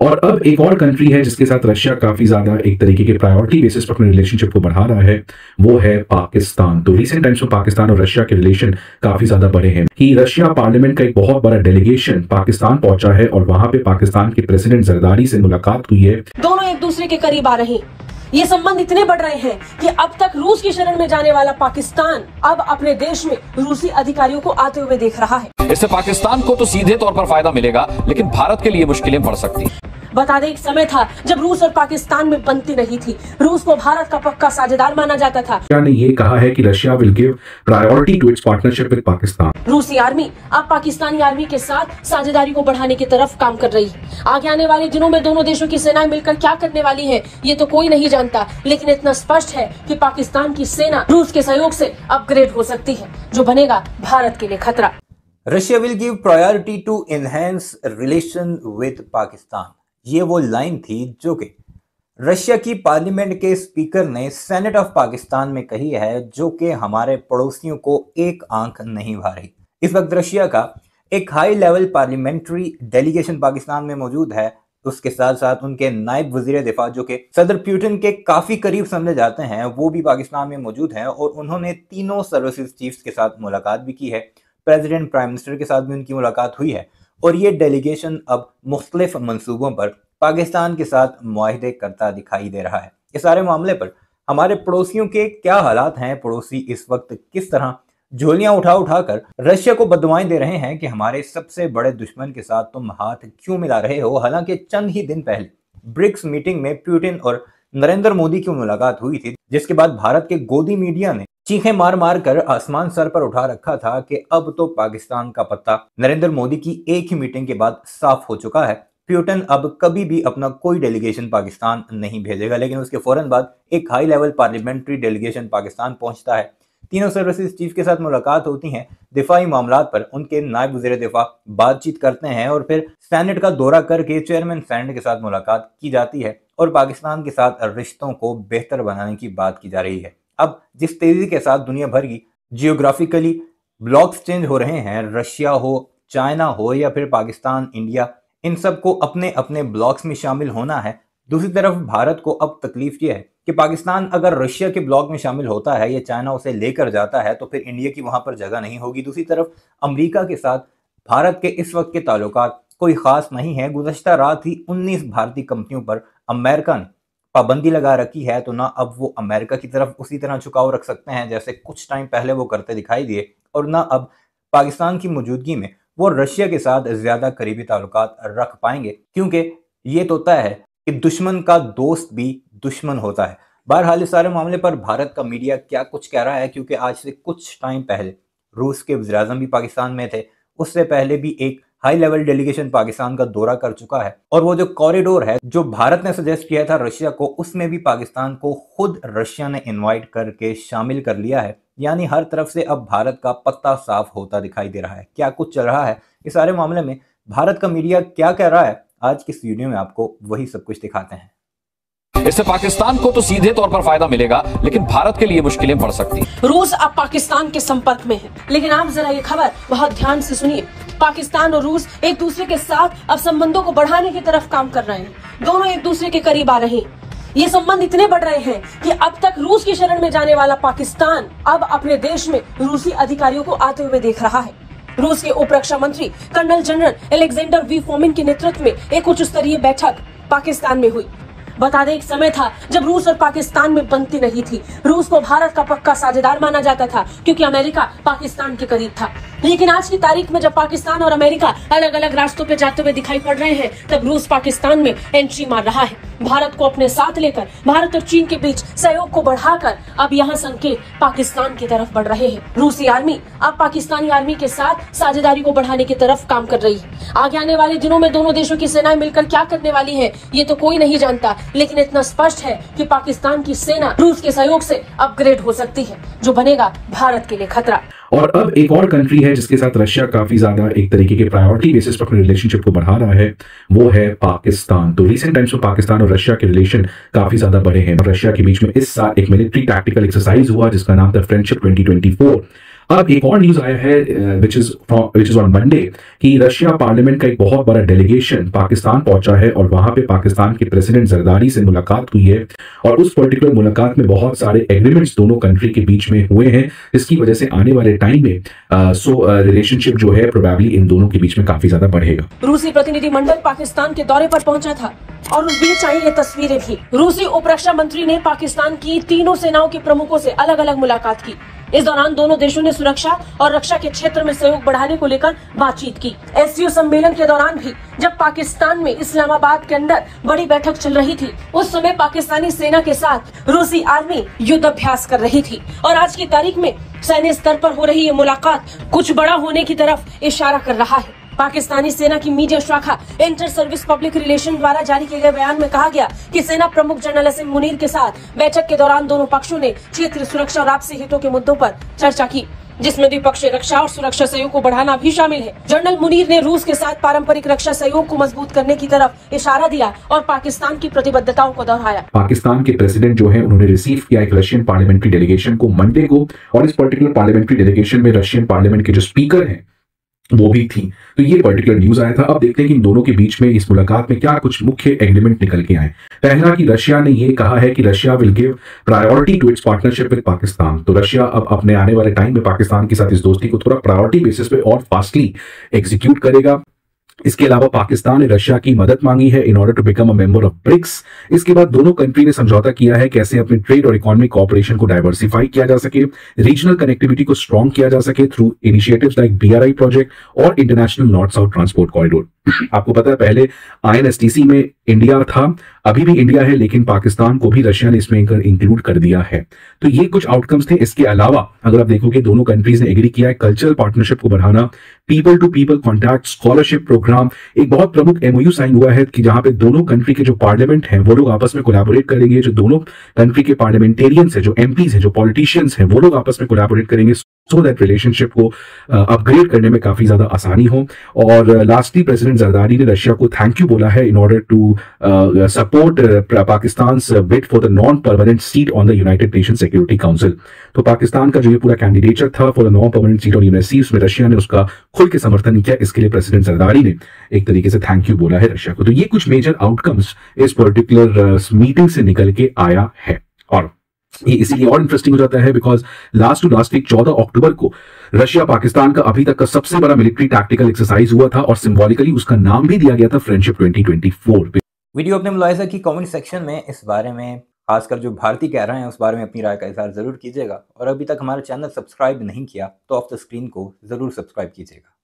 और अब एक और कंट्री है जिसके साथ रशिया काफी ज्यादा एक तरीके के प्रायोरिटी बेसिस पर अपने रिलेशनशिप को बढ़ा रहा है, वो है पाकिस्तान। तो रिसेंट टाइम्स में पाकिस्तान और रशिया के रिलेशन काफी ज्यादा बड़े हैं कि रशिया पार्लियामेंट का एक बहुत बड़ा डेलीगेशन पाकिस्तान पहुंचा है और वहां पे पाकिस्तान के प्रेसिडेंट जरदारी से मुलाकात हुई है। दोनों एक दूसरे के करीब आ रहे हैं। ये संबंध इतने बढ़ रहे हैं कि अब तक रूस की शरण में जाने वाला पाकिस्तान अब अपने देश में रूसी अधिकारियों को आते हुए देख रहा है। इससे पाकिस्तान को तो सीधे तौर पर फायदा मिलेगा, लेकिन भारत के लिए मुश्किलें बढ़ सकती हैं। बता दें, एक समय था जब रूस और पाकिस्तान में बनती नहीं थी। रूस को भारत का पक्का साझेदार माना जाता था। रशिया ने ये कहा है कि Russia will give priority to its partnership with Pakistan. रूसी आर्मी अब पाकिस्तानी आर्मी के साथ साझेदारी को बढ़ाने की तरफ काम कर रही है। आगे आने वाले दिनों में दोनों देशों की सेनाएं मिलकर क्या करने वाली है, ये तो कोई नहीं जानता, लेकिन इतना स्पष्ट है कि पाकिस्तान की सेना रूस के सहयोग से अपग्रेड हो सकती है, जो बनेगा भारत के लिए खतरा। Russia will give priority to enhance relation with Pakistan, ये वो लाइन थी जो कि रशिया की पार्लियामेंट के स्पीकर ने सेनेट ऑफ पाकिस्तान में कही है, जो कि हमारे पड़ोसियों को एक आंख नहीं भा रही। इस वक्त रशिया का एक high level parliamentary delegation Pakistan में मौजूद है। उसके साथ साथ उनके नायब वजीर दिफा, जो कि सदर पुतिन के काफी करीब समझे जाते हैं, वो भी पाकिस्तान में मौजूद हैं और उन्होंने तीनों सर्विसेज चीफ्स के साथ मुलाकात भी की है। प्रेसिडेंट प्राइम मिनिस्टर के साथ भी उनकी मुलाकात हुई है और ये डेलीगेशन अब मुख्तलिफ मंसूबों पर पाकिस्तान के साथ मुआहदे करता दिखाई दे रहा है। इस सारे मामले पर हमारे पड़ोसियों के क्या हालात हैं, पड़ोसी इस वक्त किस तरह झोलियां उठा उठा कर रशिया को बददुआएं दे रहे हैं कि हमारे सबसे बड़े दुश्मन के साथ तुम हाथ क्यों मिला रहे हो। हालांकि चंद ही दिन पहले ब्रिक्स मीटिंग में पुतिन और नरेंद्र मोदी की मुलाकात हुई थी, जिसके बाद भारत के गोदी मीडिया ने चीखें मार मार कर आसमान सर पर उठा रखा था कि अब तो पाकिस्तान का पत्ता नरेंद्र मोदी की एक ही मीटिंग के बाद साफ हो चुका है। पुतिन अब कभी भी अपना कोई डेलीगेशन पाकिस्तान नहीं भेजेगा, लेकिन उसके फौरन बाद एक high level parliamentary delegation Pakistan पहुंचता है। तीनों सर्विसेज चीफ के साथ मुलाकात होती है, दिफाई मामलात पर उनके नायब वजीर दिफा बातचीत करते हैं और फिर सेनेट का दौरा करके चेयरमैन सेनेट के साथ मुलाकात की जाती है और पाकिस्तान के साथ रिश्तों को बेहतर बनाने की बात की जा रही है। अब जिस तेजी के साथ दुनिया भर की जियोग्राफिकली ब्लॉक्स चेंज हो रहे हैं, रशिया हो, चाइना हो या फिर पाकिस्तान, इंडिया, इन सबको अपने अपने ब्लॉक्स में शामिल होना है। दूसरी तरफ भारत को अब तकलीफ ये है कि पाकिस्तान अगर रशिया के ब्लॉक में शामिल होता है या चाइना उसे लेकर जाता है तो फिर इंडिया की वहां पर जगह नहीं होगी। दूसरी तरफ अमेरिका के साथ भारत के इस वक्त के ताल्लुकात कोई खास नहीं है। गुज़श्ता रात ही 19 भारतीय कंपनियों पर अमेरिका ने पाबंदी लगा रखी है, तो ना अब वो अमेरिका की तरफ उसी तरह झुकाव रख सकते हैं जैसे कुछ टाइम पहले वो करते दिखाई दिए, और ना अब पाकिस्तान की मौजूदगी में वो रशिया के साथ ज्यादा करीबी ताल्लुकात रख पाएंगे, क्योंकि ये तो तय है कि दुश्मन का दोस्त भी दुश्मन होता है। बहरहाल इस सारे मामले पर भारत का मीडिया क्या कुछ कह रहा है, क्योंकि आज से कुछ टाइम पहले रूस के वज़ीर-ए-आज़म भी पाकिस्तान में थे, उससे पहले भी एक हाई लेवल डेलीगेशन पाकिस्तान का दौरा कर चुका है और वो जो कॉरिडोर है जो भारत ने सजेस्ट किया था रशिया को, उसमें भी पाकिस्तान को खुद रशिया ने इनवाइट करके शामिल कर लिया है। यानी हर तरफ से अब भारत का पत्ता साफ होता दिखाई दे रहा है। क्या कुछ चल रहा है इस सारे मामले में, भारत का मीडिया क्या कह रहा है, आज की इस वीडियो में आपको वही सब कुछ दिखाते हैं। इससे पाकिस्तान को तो सीधे तौर पर फायदा मिलेगा, लेकिन भारत के लिए मुश्किलें बढ़ सकती हैं। रूस अब पाकिस्तान के संपर्क में है, लेकिन आप जरा ये खबर बहुत ध्यान से सुनिए। पाकिस्तान और रूस एक दूसरे के साथ अब संबंधों को बढ़ाने की तरफ काम कर रहे हैं। दोनों एक दूसरे के करीब आ रहे हैं। ये संबंध इतने बढ़ रहे हैं कि अब तक रूस की शरण में जाने वाला पाकिस्तान अब अपने देश में रूसी अधिकारियों को आते हुए देख रहा है। रूस के उप रक्षा मंत्री colonel general Alexander V Fomin के नेतृत्व में एक उच्च स्तरीय बैठक पाकिस्तान में हुई। बता दें, एक समय था जब रूस और पाकिस्तान में बनती नहीं थी। रूस को भारत का पक्का साझेदार माना जाता था, क्योंकि अमेरिका पाकिस्तान के करीब था। लेकिन आज की तारीख में जब पाकिस्तान और अमेरिका अलग अलग रास्तों पे जाते हुए दिखाई पड़ रहे हैं, तब रूस पाकिस्तान में एंट्री मार रहा है। भारत को अपने साथ लेकर भारत और चीन के बीच सहयोग को बढ़ाकर अब यहाँ संकेत पाकिस्तान की तरफ बढ़ रहे हैं। रूसी आर्मी अब पाकिस्तानी आर्मी के साथ साझेदारी को बढ़ाने की तरफ काम कर रही है। आगे आने वाले दिनों में दोनों देशों की सेनाएं मिलकर क्या करने वाली है, ये तो कोई नहीं जानता, लेकिन इतना स्पष्ट है कि पाकिस्तान की सेना रूस के सहयोग से अपग्रेड हो सकती है, जो बनेगा भारत के लिए खतरा। और अब एक और कंट्री है जिसके साथ रशिया काफी ज्यादा एक तरीके के प्रायोरिटी बेसिस पर अपने रिलेशनशिप को बढ़ा रहा है, वो है पाकिस्तान। तो रिसेंट टाइम्स में पाकिस्तान और रशिया के रिलेशन काफी ज्यादा बड़े हैं। रशिया के बीच में इस साल एक मिलिट्री टैक्टिकल एक्सरसाइज हुआ जिसका नाम था फ्रेंडशिप 2024। अब एक और न्यूज आया है विच इज ऑन मंडे कि रशिया पार्लियामेंट का एक बहुत बड़ा डेलीगेशन पाकिस्तान पहुंचा है और वहां पे पाकिस्तान के प्रेसिडेंट जरदारी से मुलाकात हुई है और उस पर्टिकुलर मुलाकात में बहुत सारे एग्रीमेंट्स दोनों कंट्री के बीच में हुए हैं, जिसकी वजह से आने वाले टाइम में रिलेशनशिप जो है प्रोबेबली इन दोनों के बीच में काफी ज्यादा बढ़ेगा। रूसी प्रतिनिधिमंडल पाकिस्तान के दौरे पर पहुंचा था और उस बीच आई ये तस्वीरें भी। रूसी उप रक्षा मंत्री ने पाकिस्तान की तीनों सेनाओं के प्रमुखों से अलग अलग मुलाकात की। इस दौरान दोनों देशों ने सुरक्षा और रक्षा के क्षेत्र में सहयोग बढ़ाने को लेकर बातचीत की। एससीओ सम्मेलन के दौरान भी जब पाकिस्तान में इस्लामाबाद के अंदर बड़ी बैठक चल रही थी, उस समय पाकिस्तानी सेना के साथ रूसी आर्मी युद्ध अभ्यास कर रही थी और आज की तारीख में सैन्य स्तर पर हो रही ये मुलाकात कुछ बड़ा होने की तरफ इशारा कर रहा है। पाकिस्तानी सेना की मीडिया शाखा इंटर सर्विस पब्लिक रिलेशन द्वारा जारी किए गए बयान में कहा गया कि सेना प्रमुख जनरल असीम मुनीर के साथ बैठक के दौरान दोनों पक्षों ने क्षेत्रीय सुरक्षा और आपसी हितों के मुद्दों पर चर्चा की, जिसमें द्विपक्षीय रक्षा और सुरक्षा सहयोग को बढ़ाना भी शामिल है। जनरल मुनीर ने रूस के साथ पारंपरिक रक्षा सहयोग को मजबूत करने की तरफ इशारा दिया और पाकिस्तान की प्रतिबद्धताओं को दोहराया। पाकिस्तान के प्रेसिडेंट जो है उन्होंने रिसीव किया एक रशियन पार्लियामेंट्री डेलीगेशन को मंडे को और इस पर्टिकुलर पार्लियामेंट्री डेलीगेशन में रशियन पार्लियामेंट के जो स्पीकर हैं वो भी थी। तो ये पर्टिकुलर न्यूज आया था। अब देखते हैं कि इन दोनों के बीच में इस मुलाकात में क्या कुछ मुख्य एग्रीमेंट निकल के आए। पहला कि रशिया ने ये कहा है कि Russia will give priority to its partnership with Pakistan. तो रशिया अब अपने आने वाले टाइम में पाकिस्तान के साथ इस दोस्ती को थोड़ा प्रायोरिटी बेसिस पे और फास्टली एग्जीक्यूट करेगा। इसके अलावा पाकिस्तान ने रशिया की मदद मांगी है in order to become a member of BRICS. इसके बाद दोनों कंट्री ने समझौता किया है कैसे अपने ट्रेड और इकोनॉमिक कोऑपरेशन को डाइवर्सिफाई किया जा सके, रीजनल कनेक्टिविटी को स्ट्रॉन्ग किया जा सके through initiatives like BRI project और international north south transport corridor. आपको पता है पहले INSTC में इंडिया था, अभी भी इंडिया है, लेकिन पाकिस्तान को भी रशिया ने इसमें इंक्लूड कर दिया है। तो ये कुछ आउटकम्स थे। इसके अलावा अगर आप देखोगे दोनों कंट्रीज ने एग्री किया है कल्चरल पार्टनरशिप को बढ़ाना, people to people contact, scholarship program. एक बहुत प्रमुख MOU साइन हुआ है कि जहां पे दोनों कंट्री के जो पार्लियामेंट हैं वो लोग आपस में कोलैबोरेट करेंगे, जो दोनों कंट्री के पार्लियामेंटेरियंस है, जो MPs है, जो पॉलिटिशियंस हैं, वो लोग आपस में कोलैबोरेट करेंगे सो दैट रिलेशनशिप को अपग्रेड करने में काफी ज्यादा आसानी हो। और लास्टली प्रेसिडेंट जरदारी ने रशिया को थैंक यू बोला है in order to support Pakistan bid for the non permanent seat on the United Nation security council. तो पाकिस्तान का जो ये पूरा कैंडिडेचर था for the non permanent seat on UNSC, उसमें रशिया ने उसका खुल के समर्थन किया। इसके लिए प्रेसिडेंट जरदारी ने एक तरीके से थैंक यू बोला है रशिया को। तो ये कुछ मेजर आउटकम्स इस पर्टिकुलर मीटिंग से निकल के आया है और ये इसीलिए और इंटरेस्टिंग हो जाता है बिकॉज लास्ट वीक 14 अक्टूबर को रशिया पाकिस्तान का अभी तक का सबसे बड़ा मिलिट्री टैक्टिकल एक्सरसाइज हुआ था और सिंबॉलिकली उसका नाम भी दिया गया था फ्रेंडशिप 2024। वीडियो अपने मुलाहिजा की कमेंट सेक्शन में इस बारे में, खासकर जो भारतीय कह रहे हैं उस बारे में अपनी राय का इज़हार जरूर कीजिएगा और अभी तक हमारा चैनल सब्सक्राइब नहीं किया तो ऑफ द स्क्रीन को जरूर सब्सक्राइब कीजिएगा।